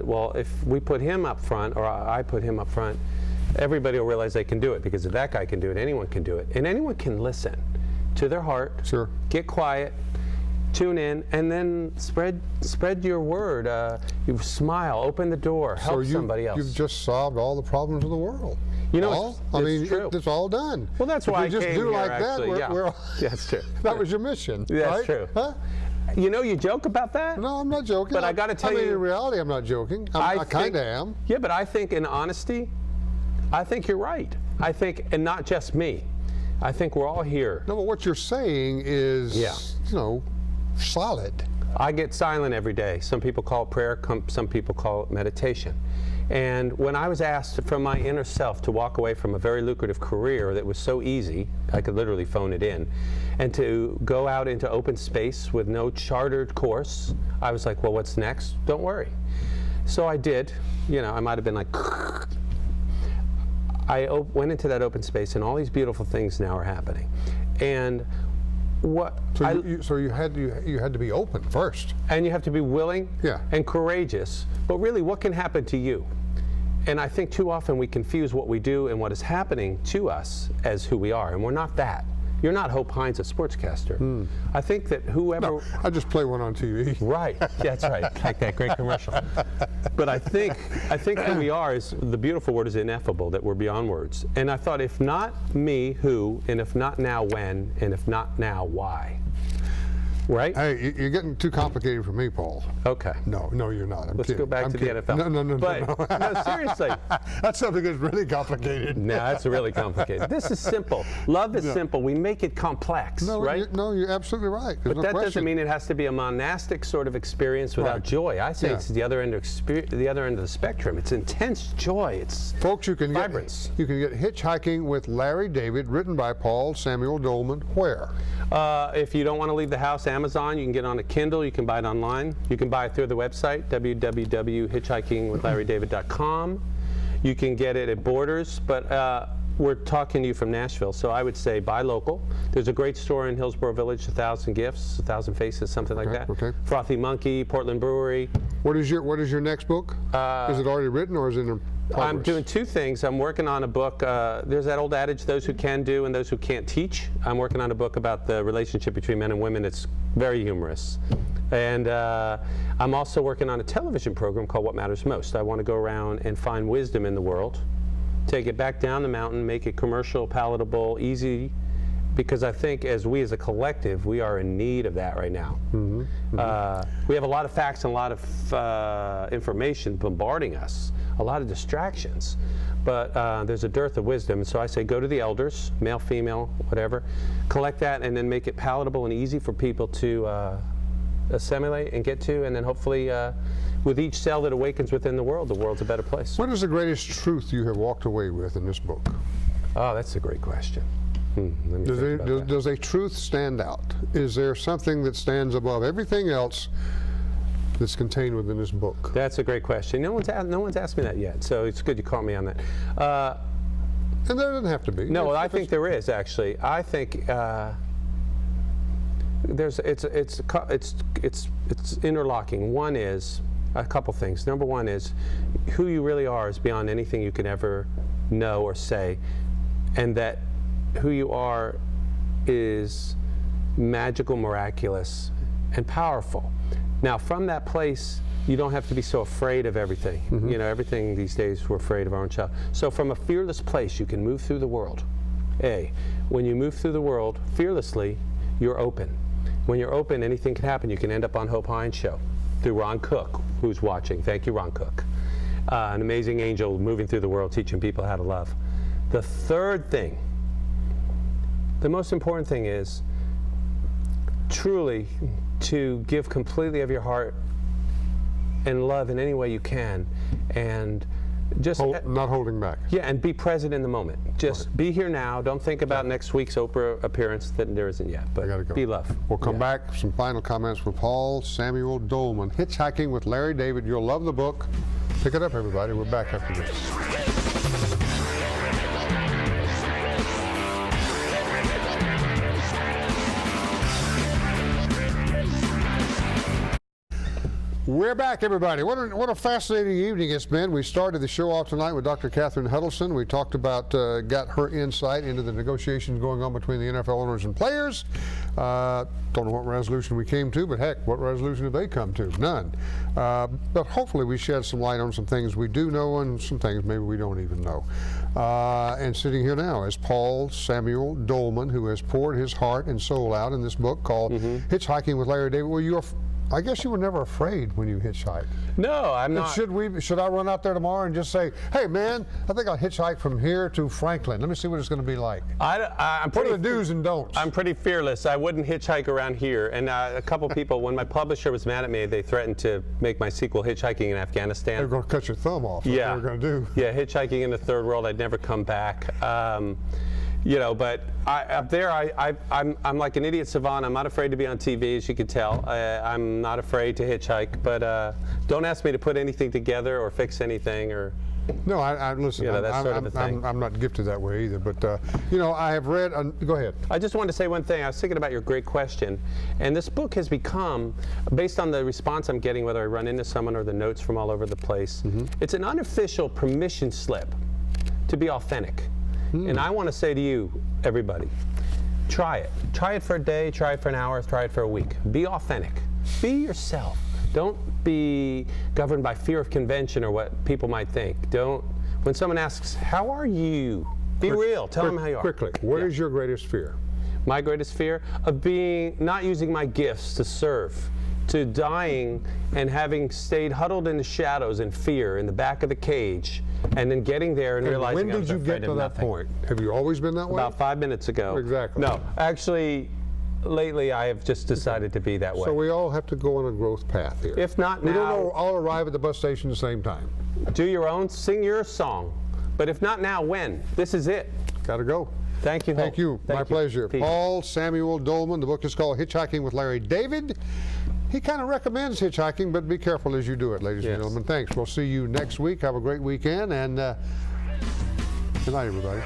that, well, if we put him up front, or I put him up front, everybody will realize they can do it, because if that guy can do it, anyone can do it. And anyone can listen to their heart, Sure. get quiet, tune in, and then spread your word. You smile, open the door, help somebody else. You've just solved all the problems of the world. You know, it's all done. Well, that's why I just came do here, like actually. that. Yeah, that's true. That was your mission. That's right? true. Huh? You know, you joke about that. No, I'm not joking. But I got to tell you, in reality, I'm not joking. I kind of am. Yeah, but I think in honesty, I think you're right. I think, and not just me. I think we're all here. No, but what you're saying is, you know, solid. I get silent every day. Some people call it prayer, some people call it meditation. And when I was asked from my inner self to walk away from a very lucrative career that was so easy, I could literally phone it in, and to go out into open space with no chartered course, I was like, well, what's next? Don't worry. So I did. You know, I might have been like, I went into that open space, and all these beautiful things now are happening. And what so you had to be open first, and you have to be willing and courageous. But really, what can happen to you? And I think too often we confuse what we do and what is happening to us as who we are, and we're not that. You're not Hope Hines, a sportscaster. I think that whoever... No, I just play one on TV. Right, that's right, like that great commercial. But I think who we are is, the beautiful word is ineffable, that we're beyond words. And I thought, if not me, who? And if not now, when? And if not now, why? Right? Hey, you're getting too complicated for me, Paul. Okay. No, you're not. I'm Let's kidding. go back to kidding. the NFL. No. No, seriously. That's something that's really complicated. No, that's really complicated. This is simple. Love is simple. We make it complex, right? You're absolutely right. There's but that doesn't mean it has to be a monastic sort of experience without joy. I say it's the other end of the spectrum. It's intense joy. It's folks, you can vibrance. You can get Hitchhiking with Larry David, written by Paul Samuel Dolman. Where? If you don't want to leave the house, Amazon. You can get on a Kindle. You can buy it online. You can buy it through the website, www.hitchhikingwithlarrydavid.com. You can get it at Borders, but we're talking to you from Nashville, so I would say buy local. There's a great store in Hillsborough Village, 1,000 Gifts, 1,000 Faces, something like that. Okay. Frothy Monkey, Portland Brewery. What is your next book? Is it already written, or is it in progress? I'm doing two things. I'm working on a book. There's that old adage, those who can do and those who can't teach. I'm working on a book about the relationship between men and women. It's very humorous. And I'm also working on a television program called What Matters Most. I want to go around and find wisdom in the world, take it back down the mountain, make it commercial, palatable, easy, because I think as a collective, we are in need of that right now. We have a lot of facts and a lot of information bombarding us, a lot of distractions, but there's a dearth of wisdom. And so I say go to the elders, male, female, whatever, collect that, and then make it palatable and easy for people to assimilate and get to, and then hopefully with each cell that awakens within the world's a better place. What is the greatest truth you have walked away with in this book? Oh, that's a great question. Does a truth stand out? Is there something that stands above everything else that's contained within this book? That's a great question. No one's asked me that yet, so it's good you caught me on that. And there doesn't have to be. No, I think there is, actually. I think it's interlocking. One is a couple things. Number one is who you really are is beyond anything you can ever know or say, and that who you are is magical, miraculous, and powerful. Now, from that place, you don't have to be so afraid of everything. You know, everything these days, we're afraid of our own child. So from a fearless place, you can move through the world. When you move through the world fearlessly, you're open. When you're open, anything can happen. You can end up on Hope Hines' show through Ron Cook, who's watching. Thank you, Ron Cook. An amazing angel moving through the world, teaching people how to love. The third thing, the most important thing is truly to give completely of your heart and love in any way you can, and just not holding back. Yeah, and be present in the moment. Just be here now. Don't think about next week's Oprah appearance that there isn't yet, but be love. We'll come back. Some final comments from Paul Samuel Dolman. Hitchhiking with Larry David. You'll love the book. Pick it up, everybody. We're back after this. We're back, everybody. What a fascinating evening it's been. We started the show off tonight with Dr. Catherine Huddleston. We talked about, got her insight into the negotiations going on between the NFL owners and players. Don't know what resolution we came to, but heck, what resolution did they come to? None. But hopefully we shed some light on some things we do know and some things maybe we don't even know. And sitting here now is Paul Samuel Dolman, who has poured his heart and soul out in this book called Hitchhiking with Larry David. Well, I guess you were never afraid when you hitchhiked. No, I'm not. Should I run out there tomorrow and just say, hey man, I think I'll hitchhike from here to Franklin. Let me see what it's going to be like. What are the do's and don'ts? I'm pretty fearless. I wouldn't hitchhike around here. And a couple people, when my publisher was mad at me, they threatened to make my sequel Hitchhiking in Afghanistan. They're going to cut your thumb off. That's what they're going to do. Yeah, hitchhiking in the third world. I'd never come back. You know, but up there, I'm like an idiot savant. I'm not afraid to be on TV, as you can tell. I'm not afraid to hitchhike, but don't ask me to put anything together or fix anything or. No, I listen. You know, that sort of a thing. I'm not gifted that way either. But you know, I have read. Go ahead. I just wanted to say one thing. I was thinking about your great question, and this book has become, based on the response I'm getting, whether I run into someone or the notes from all over the place, it's an unofficial permission slip to be authentic. And I want to say to you, everybody, try it. Try it for a day, try it for an hour, try it for a week. Be authentic. Be yourself. Don't be governed by fear of convention or what people might think. When someone asks, how are you? Be real. Tell them how you are. Quickly, what is your greatest fear? My greatest fear? Of not using my gifts to serve, to dying and having stayed huddled in the shadows in fear in the back of the cage, and then getting there and realizing when did you get to that point? Have you always been that way? About 5 minutes ago. Exactly. No, actually, lately I have just decided to be that way. So we all have to go on a growth path here. If not now, we don't all arrive at the bus station at the same time. Do your own, sing your song. But if not now, when? This is it. Got to go. Thank you. Thank you. My pleasure. Peace. Paul Samuel Dolman. The book is called Hitchhiking with Larry David. He kind of recommends hitchhiking, but be careful as you do it, ladies and gentlemen. Thanks. We'll see you next week. Have a great weekend, and good night, everybody.